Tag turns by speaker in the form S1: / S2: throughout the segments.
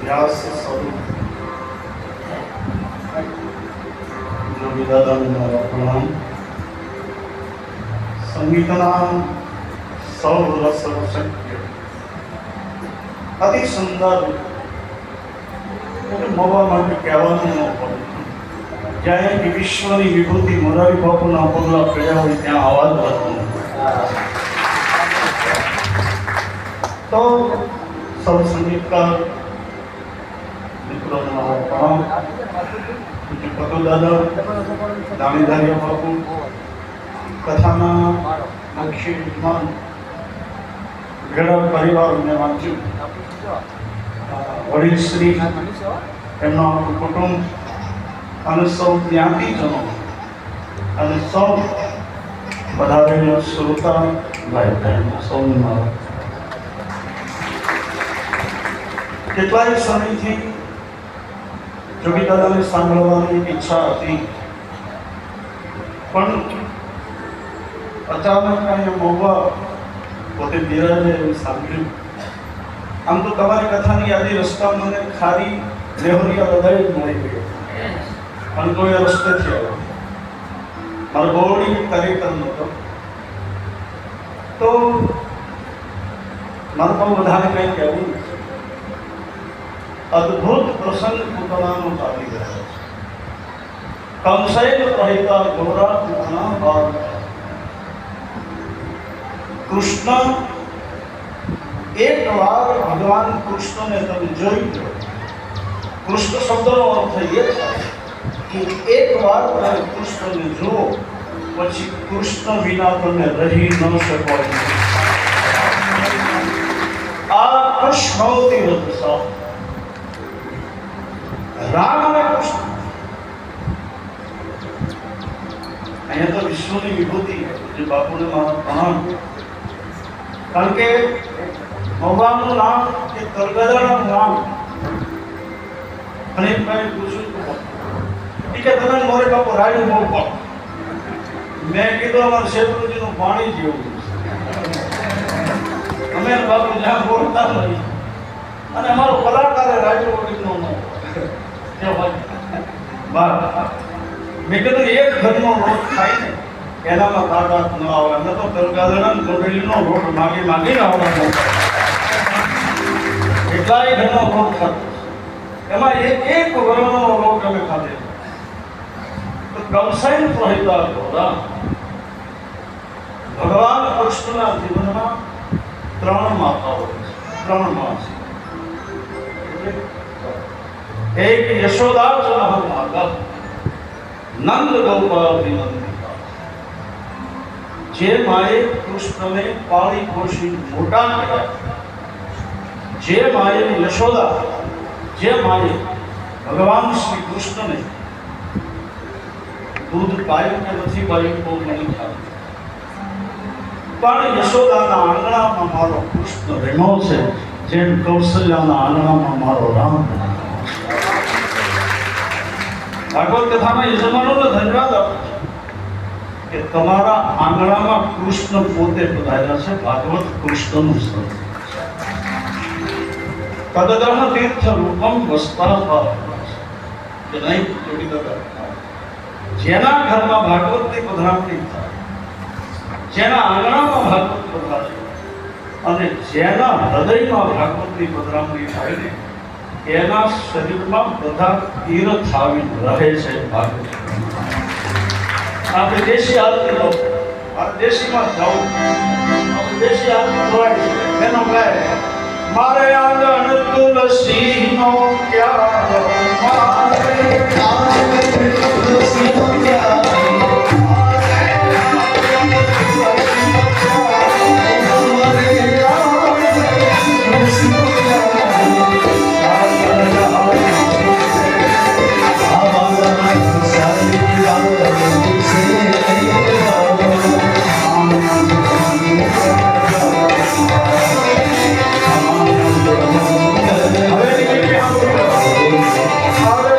S1: વ્યાસ સ્વરૂપ જોગી દાદાને મારા પ્રણામ. સંગીતના સૌ રસ શક્ય અતિ સુંદર મવા માટે કહેવાનું ન પડે. જ્યાં વિશ્વની વિભૂતિ મોરારી બાપુના પગલા પડ્યા હોય ત્યાં આવાજ વધુ. તો સૌ સંગીતકાર મિત્રોને મારા પ્રણામ. પટુ દાદા, દાણીધારી બાપુ, કથાના મુખ્ય વિદ્વાન, ભેડા પરિવારને વાંચ્યું, વડીલ શ્રી, એમનું આખું કુટુંબ અને સૌ જ્ઞાતિજનો અને સૌ પધારેલા શ્રોતા ભાઈ બહેનો સૌને મારા કેટલાય સમયથી જોગી દાદાને સાંભળવાની ઈચ્છા હતી, પણ અચાનક અહીંયા મહુવા પોતે બિરાજે એવું સાંભળ્યું. આમ તો તમારી કથાની યાદી રસ્તામાં મને ખારી લેહોરિયા બધાય જ મળી ગયો, પણ કોઈ રસ્તેથી આવ્યો. મારો બોડી કાર્યક્રમ નહોતો, તો મારે પણ બધાને કંઈ કહેવું નથી. અદ્ભુત પ્રસંગ પૂતનાનો ચાલી રહ્યો છે. કંસૈલ પ્રહિતા ગૌરા પૂતના બાળ. કૃષ્ણ એક વાર ભગવાન કૃષ્ણને તમે જોઈ લો. કૃષ્ણ શબ્દનો અર્થ એ થાય કે એક વાર તમે કૃષ્ણને જુઓ પછી કૃષ્ણ વિના તમે રહી ન શકો. આ કૃષ્ણોતિ વત્સઃ. રામ અને કૃષ્ણ અહીંયા તો વિશ્વની વિભૂતિ જે બાપુને મારા પ્રણામ. કારણ કે ભગવાનનું નામ એ તરગદાનું નામ. અને એક ભાઈ પૂછ્યું કે તમે મોરે બાપુ રાડ્યું બહુ પણ. મેં કીધું અમારા શેત્રુજીનું પાણી જેવું અમે બાપુ જ્યાં બોલતા નથી અને અમારો કલાકારે રાડ્યું વગરનો ન મેં કીધું એક ઘરનો રોટ થાય ને એનામાં તાકાત ન આવે. અમે તો તરગાદડા ગોઠેલીનો રોટ માગી માગીને આવવાનો એટલાય ઘરનો રોટ ખાતો. એમાં એક વર્ણનો રોટ અમે ખાધેલો. તો કંસૈલ પ્રહિતા ગૌરા. ભગવાન કૃષ્ણના જીવનમાં ત્રણ માતાઓ છે, ત્રણ માં છે. એક યશોદા જનહ માતા, નંદ ગોપાલ વિનંદિકા. જે માએ કૃષ્ણને પાળી પોષી મોટા કર્યા, જે માએ યશોદા, જે માએ ભગવાન શ્રી કૃષ્ણને દૂધ પાયું કે નથી પાયું તો નહીં ખ્યાલ, પણ યશોદાના આંગણામાં મારો કૃષ્ણ રમ્યો છે જેમ કૌશલ્યાના આંગણામાં મારો રામ. ભાગવત કથાના યજમાનોને ધન્યવાદ આપું કે તમારા આંગણામાં કૃષ્ણ પોતે પધાર્યા છે. ભાગવત કૃષ્ણનું સ્વરૂપ. તદગ્રહ તીર્થ રૂપમ વસ્તા ભાવ કે નહીં જોડી દો. જેના ઘરમાં ભાગવતની પધરામણી થાય, જેના આંગણામાં ભાગવત પધારે અને જેના હૃદયમાં ભાગવતની પધરામણી થાય ને એના શરીરમાં બધા તીર્થ આવી રહે છે. ભાગવત આપણે દેશી આરતી લો, દેશીમાં જાઓ, દેશી આરતી જોવાય છે. એનો ગાય મારે આંગણ તુલસીનો પ્યારો, મારે આંગણ તુલસીનો પ્યારો. હવે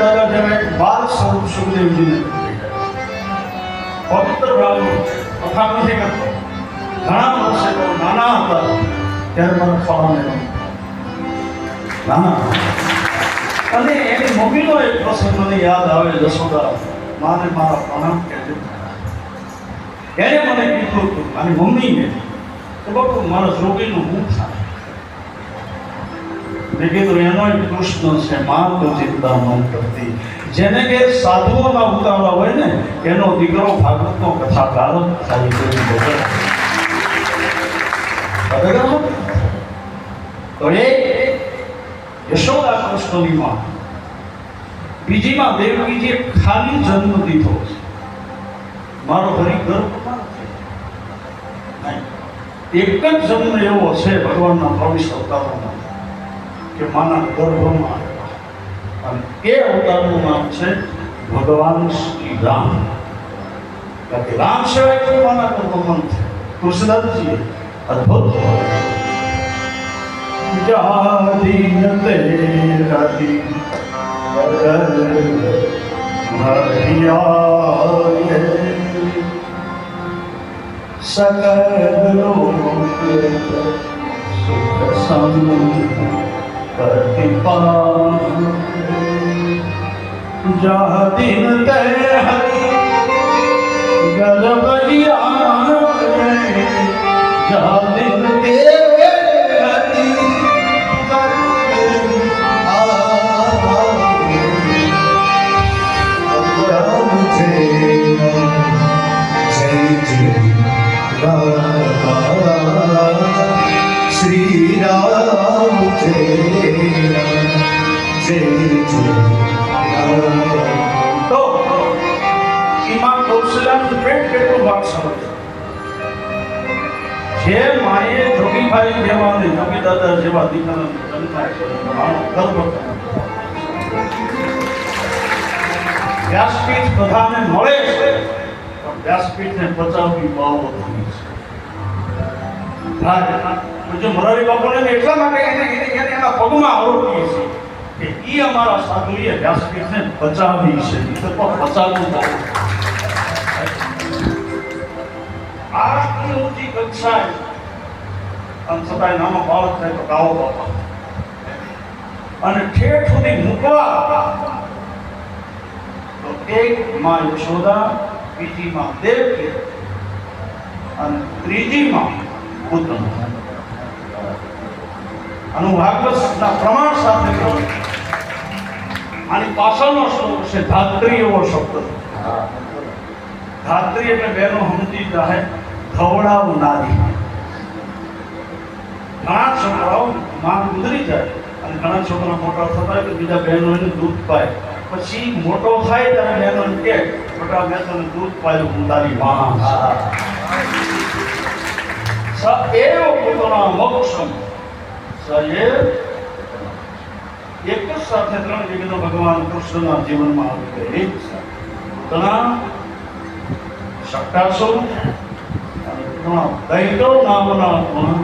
S1: દાદા જેવા એક બાલ સ્વરૂપ સુખદેવજીને પવિત્ર બ્રાહ્મણ કથા નથી કરતો. ઘણા વર્ષે તો નાના હતા ત્યારે મને ખાવાને નાના, અને એની મમ્મીનો એક પ્રસંગ મને યાદ આવે. જશોદા માને મારા પ્રણામ કહેજો. એને મને કીધું હતું, મારી મમ્મીને, કે બાપુ મારા જોગીનું મુખ થાય. મેં કીધું એનો કૃષ્ણ છે, માં તો ચિંતા મન કરતી. જેને કે સાધુઓના ઉતાવળા હોય ને એનો દીકરો ભાગવતનો કથાકાર થાય. તો એ યશોદા કૃષ્ણની માં, બીજીમાં દેવકીજીએ ખાલી જન્મ દીધો છે. મારો હરિ ગર્ભમાં નથી. એક જ જન્મ એવો છે ભગવાનના 23 અવતારોમાં કે માના ગર્ભમાં આવ્યા, અને એ અવતારનું નામ છે ભગવાન શ્રી રામ. કારણ કે રામ સિવાય કોઈ માના ગર્ભમાં છે. કૃષ્ણદાસજીએ અદ્ભુત જાદીન તેરાદી હરિયાય सकल लोक सुख प्रतिपान जादिन ते हरि गजबलियान जादिन ते हरि
S2: श्री राम जय जय
S1: तो ઈમાં કૌશલ્યાનું પેટ કેટલું ભાગ સમજ. જે માએ જોગીભાઈ જેવા અને જોગી દાદા જેવા દીકરાનો જન્મ આપ્યો, ગર્વ વ્યાસપીઠ બધાને મળે છે, પણ વ્યાસપીઠને બચાવવી બહુ અઘરી છે. મોરારી બાપુને એટલા માટે એના પગમાં આરોપીએ છીએ કે ઈ અમારા સાધુએ વ્યાસપીઠને બચાવી છે. બચાવવું આટલી ઊંચી કક્ષાએ, અને છતાંય નાનો બાળક થાય તો ગાવો બાપા, અને ઠેઠ સુધી મૂકવા તો એક માં યશોદા, બીજી માં દેવકી, અને ત્રીજી માં પુત્ર. અને હું ભાગવતના પ્રમાણ સાથે કહું, આની પાછળનો શ્લોક છે ધાત્રી એવો શબ્દ. ધાત્રી એટલે બહેનો સમજી જાય ધવડાવનારી. ઘણા છોકરાઓ માં ગુજરી જાય અને ઘણા છોકરા મોટા થતા તો બીજા બહેનો એને દૂધ પાય. પછી મોટો થાય ત્યારે બહેનો એમ કે મોટા મેં તને દૂધ પાયું, હું તારી માં. સએવ પોતાના મોક્ષમ સએવ. એક જ સાથે ત્રણ વિઘ્નો ભગવાન કૃષ્ણના જીવનમાં આવી ગઈ. એક પોતાના શક્તાસુર અને પોતાના દૈતો નામના ગુણ.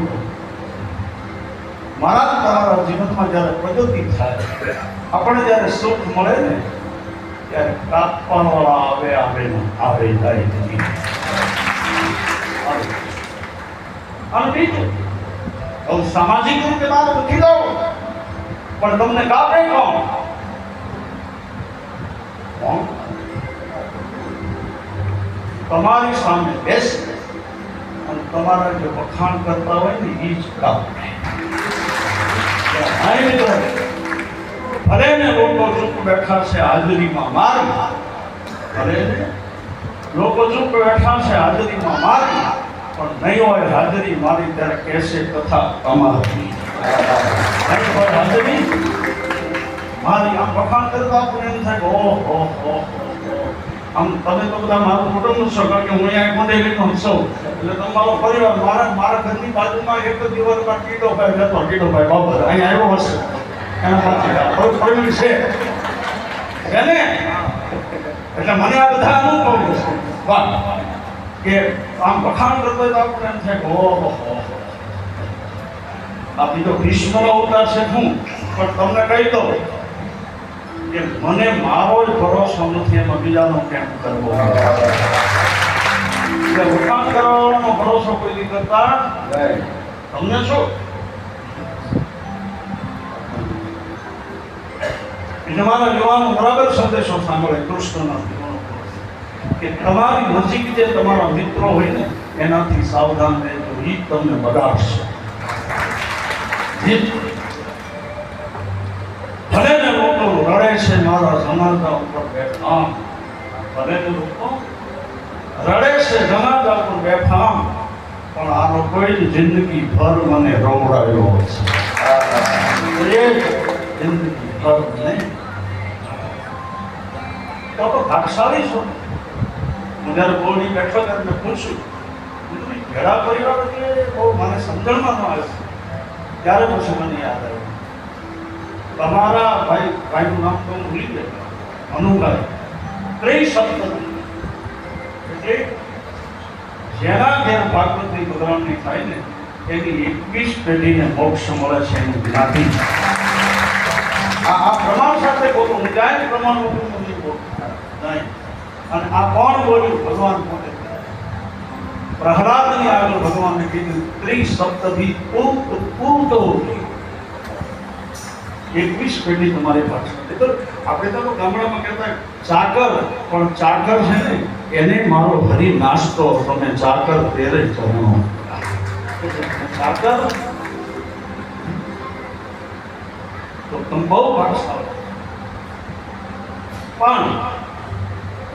S1: મારા તમારા જીવનમાં જ્યારે પ્રગતિ થાય, આપણે જ્યારે સુખ મળે ને ત્યારે કાપવાવાળા આવે જાય નથી. અને બીજું, હું સામાજિક રીતે મારે નથી દઉં, પણ તમને કાપે કોણ? તમારી સામે બેસે અને તમારા જે વખાણ કરતા હોય ને એ જ કાપે. ભલે ને લોકો ચૂપ બેઠા છે હાજરીમાં મારી, ભલે ને લોકો ચૂપ બેઠા છે હાજરીમાં મારી, પણ નહીં હોય હાજરી મારી ત્યારે કહેશે કથા અમારી. હાજરી મારી આમ વખાણ કરતા આપણને એમ થાય ઓહો, આમ તમે તો બધા મારું કુટુંબ છો, કારણ કે હું અહીંયા મોઢેલીનો છું, એટલે તમારો પરિવાર મારા ઘરની બાજુમાં એક જ દિવસમાં ટીટોભાઈ જતો, ટીટોભાઈ બાબર અહીંયા આવ્યો હશે, એના પાસે પરિવાર છે એને. એટલે મને આ બધા અનુભવ છે વાહ, કે આમ વખાણ કરતો હોય તો આપણને એમ થાય ઓહો, આ બીજો ભીષ્મનો અવતાર છે હું, પણ તમને કહી દઉં કે મને મારો જ ભરોસો નથી, એમાં બીજાનો કેમ કરવો? એટલે વખાણ કરવાનો ભરોસો કોઈ કરતા તમને શું? એટલે મારા યુવાનો બરાબર સંદેશો સાંભળે કૃષ્ણના કે તમારી નજીક જે તમારા મિત્રો હોય ને એનાથી સાવધાન રહેજો, એ તમને બગાડશે. ભલે ને લોકો રડે છે મારા જનાઝા ઉપર બેફામ, ભલે ને લોકો રડે છે જનાઝા ઉપર બેફામ, પણ આ લોકોએ જિંદગી ભર મને રોવડાવ્યો છે. જિંદગી ભર નહીં તો ભાગશાળી છો. હું જ્યારે બોલની બેઠો ત્યારે મેં પૂછ્યું, ભેળા પરિવાર એટલે બહુ મને સમજણમાં ન આવે. ત્યારે પછી મને યાદ આવ્યું તમારા ભાઈનું નામ તો હું ભૂલી ગયો, મનુભાઈ. ત્રિસપ્તમી એટલે જેના ઘેર ભાગવતની પધરામણી થાય ને એની 21 પેઢીને મોક્ષ મળે છે એનું જ્ઞાતિ. આ પ્રમાણ સાથે બોલું, હું ક્યાંય પ્રમાણ બોલું નથી બોલતો નહીં. અને આ કોણ બોલ્યું? ભગવાન પોતે. પ્રહલાદની આગળ ભગવાનને કીધું ત્રિસપ્તમી પૂર્તો 21 પેઢી તમારી પાસે. તો આપણે તો ગામડામાં કહેતા ચાકર, પણ ચાકર છે ને એને મારો હરી નાસ્તો, તમે ચાકર તેરે ચરણો. ચાકર તો તમે બહુ ભાગશાળી. પણ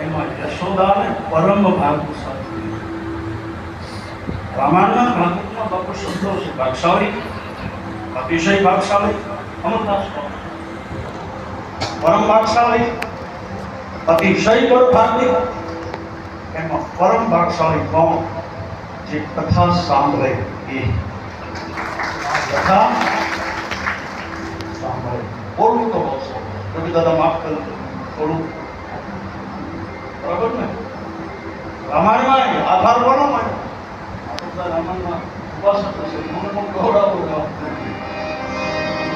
S1: એમાં યશોદાને પરમ ભાગશાળી. રામાયણના ભાગવતમાં બાપુ શબ્દો છે ભાગશાળી, અતિશય ભાગશાળી, અમરદાસ પરમ ભાગશાળી, અતિશય ભાગશાળી. એમાં પરમ ભાગશાળી કોણ? જે કથા સાંભળે એ. કથા સાંભળે. બોલવું તો બોલશો તો દાદા માફ કરજો થોડું, બરાબર ને? રામાયણમાં આધાર કોનો મળ્યો? રામાયણમાં ઉપાસક હશે, મને પણ ગૌરવ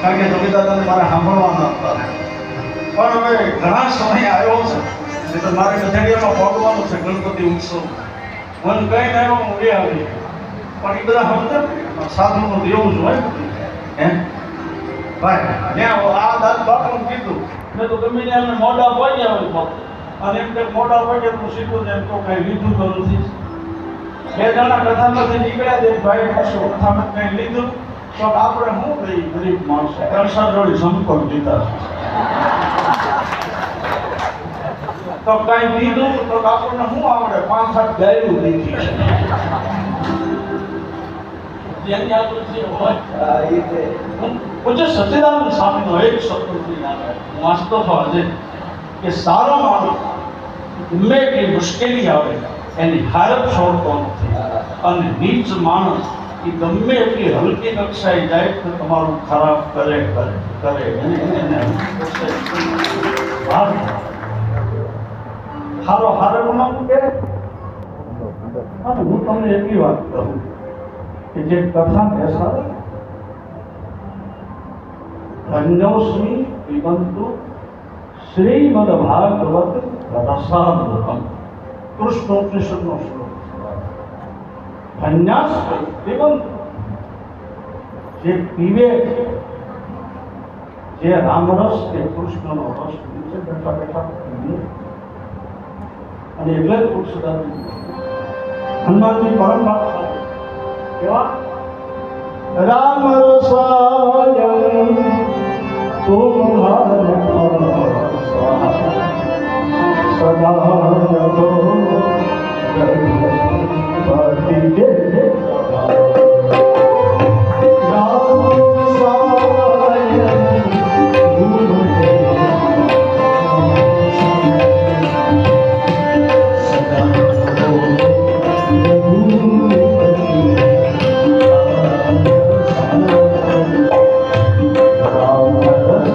S1: કારણ કે તમે દાદાને મારે સાંભળવાના હતા. પણ હવે ઘણા સમય આવ્યો છે એટલે મારે ગધેડિયામાં પહોંચવાનું છે ગણપતિ ઉત્સવ. મન કઈ આવ્યો હું એ આવી, પણ એ બધા સમજે સાધુનું એવું જ હોય હે ભાઈ. ત્યાં આ દાદ બાપુને કીધું મેં તો ગમે ત્યાં એમને મોઢા પહોંચ્યા હોય અને એમ કે મોઢા પહોંચ્યા તો સીધું એમ તો કઈ લીધું તો નથી. બે જણા કથામાંથી નીકળ્યા છે ભાઈ કશું કથામાં કઈ લીધું તો આપણે શું કહીએ ગરીબ માણસો પ્રસાદ જોડી સંપર્ક દીધા તો કઈ દીધું તો આપણને શું આવડે? 5-7 ગાયું દીધી છે. પૂજ્ય સચ્ચિદાનંદ સ્વામીનો એક શબ્દ હું વાંચતો હતો આજે કે સારો માણસ ગમે એટલી મુશ્કેલી આવે એની હારત છોડતો નથી, અને નીચ માણસ એ ગમે એટલી હલકી કક્ષાએ જાય તો તમારું ખરાબ કરે હારો હારે બનાવવું કે. અને હું તમને એટલી વાત કહું કે જે કથા બેસાડે ધન્યોસ્મી પિબંતુ શ્રીમદ ભાગવત રસામૃતમ. કૃષ્ણોપનિષદનો શ્લોક. ધન્યાસ્મી પિબંતુ, જે પીવે જે રામરસ કે કૃષ્ણનો રસ નીચે બેઠા બેઠા પીવે. અને એટલે જ તુલસીદાસ હનુમાનજી પરમ ભાગશાળી કેવા? રામ રસાયણ તુમ્હારે સદા